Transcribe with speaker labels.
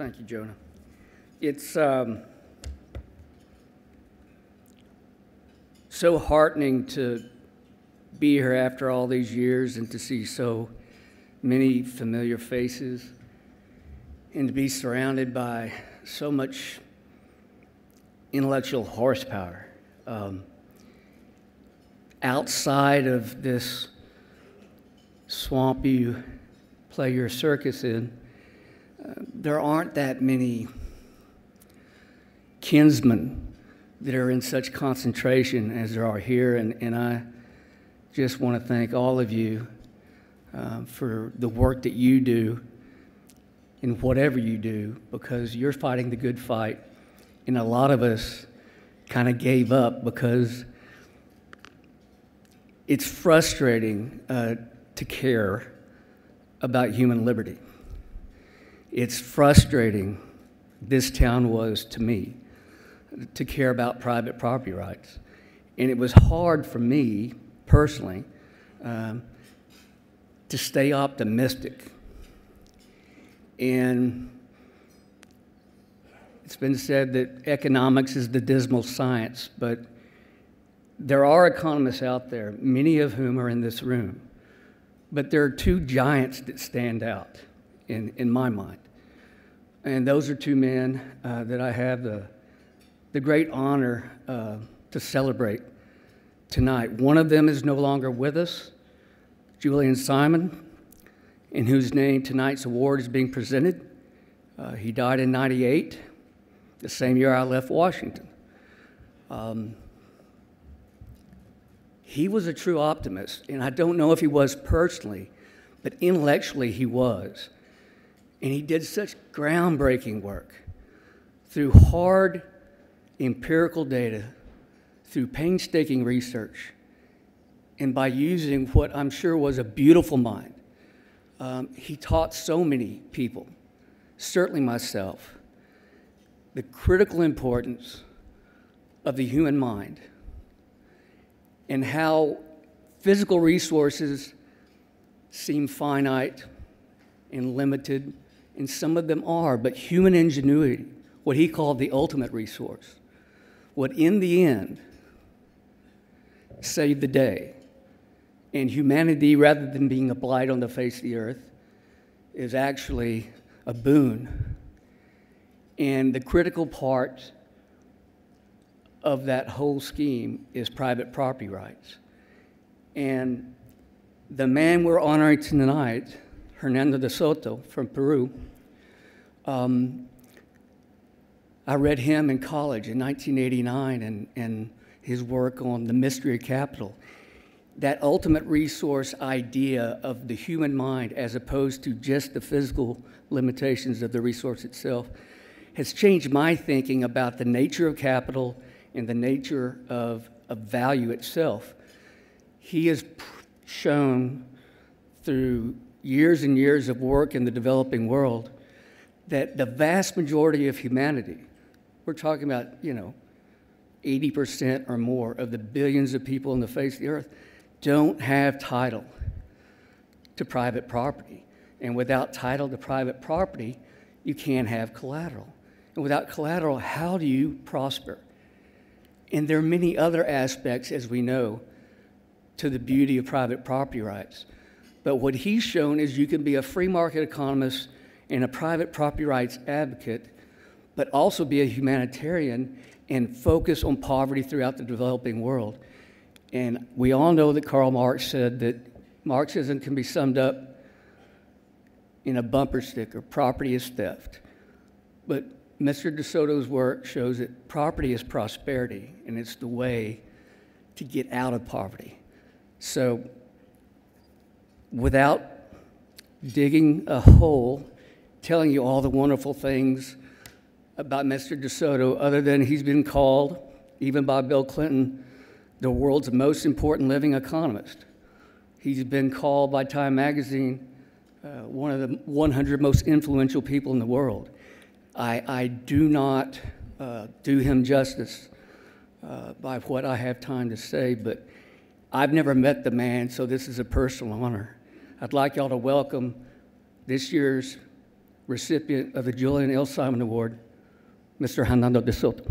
Speaker 1: Thank you, Jonah. It's so heartening to be here after all these years and to see so many familiar faces and to be surrounded by so much intellectual horsepower. Outside of this swamp you play your circus in, there aren't that many kinsmen that are in such concentration as there are here, and I just want to thank all of you for the work that you do in whatever you do, because you're fighting the good fight, and a lot of us kind of gave up because it's frustrating to care about human liberty. It's frustrating, this town was to me, to care about private property rights. And it was hard for me, personally, to stay optimistic. And it's been said that economics is the dismal science, but there are economists out there, many of whom are in this room. But there are two giants that stand out in my mind. And those are two men that I have the great honor to celebrate tonight. One of them is no longer with us, Julian Simon, in whose name tonight's award is being presented. He died in '98, the same year I left Washington. He was a true optimist, and I don't know if he was personally, but intellectually he was. And he did such groundbreaking work through hard empirical data, through painstaking research, and by using what I'm sure was a beautiful mind. He taught so many people, certainly myself, the critical importance of the human mind and how physical resources seem finite and limited, and some of them are, but human ingenuity, what he called the ultimate resource, would in the end save the day. And humanity, rather than being a blight on the face of the earth, is actually a boon. And the critical part of that whole scheme is private property rights. And the man we're honoring tonight, Hernando De Soto from Peru, I read him in college in 1989 and his work on the mystery of capital. That ultimate resource idea of the human mind as opposed to just the physical limitations of the resource itself has changed my thinking about the nature of capital and the nature of value itself. He has shown through years and years of work in the developing world that the vast majority of humanity, we're talking about, 80% or more of the billions of people on the face of the earth, don't have title to private property. And without title to private property, you can't have collateral. And without collateral, how do you prosper? And there are many other aspects, as we know, to the beauty of private property rights. But what he's shown is you can be a free market economist and a private property rights advocate, but also be a humanitarian and focus on poverty throughout the developing world. And we all know that Karl Marx said that Marxism can be summed up in a bumper sticker: property is theft. But Mr. De Soto's work shows that property is prosperity, and it's the way to get out of poverty. So without digging a hole, telling you all the wonderful things about Mr. De Soto, other than he's been called, even by Bill Clinton, the world's most important living economist. He's been called by Time magazine one of the 100 most influential people in the world. I do not do him justice by what I have time to say, but I've never met the man, so this is a personal honor. I'd like y'all to welcome this year's recipient of the Julian L. Simon Award, Mr. Hernando De Soto.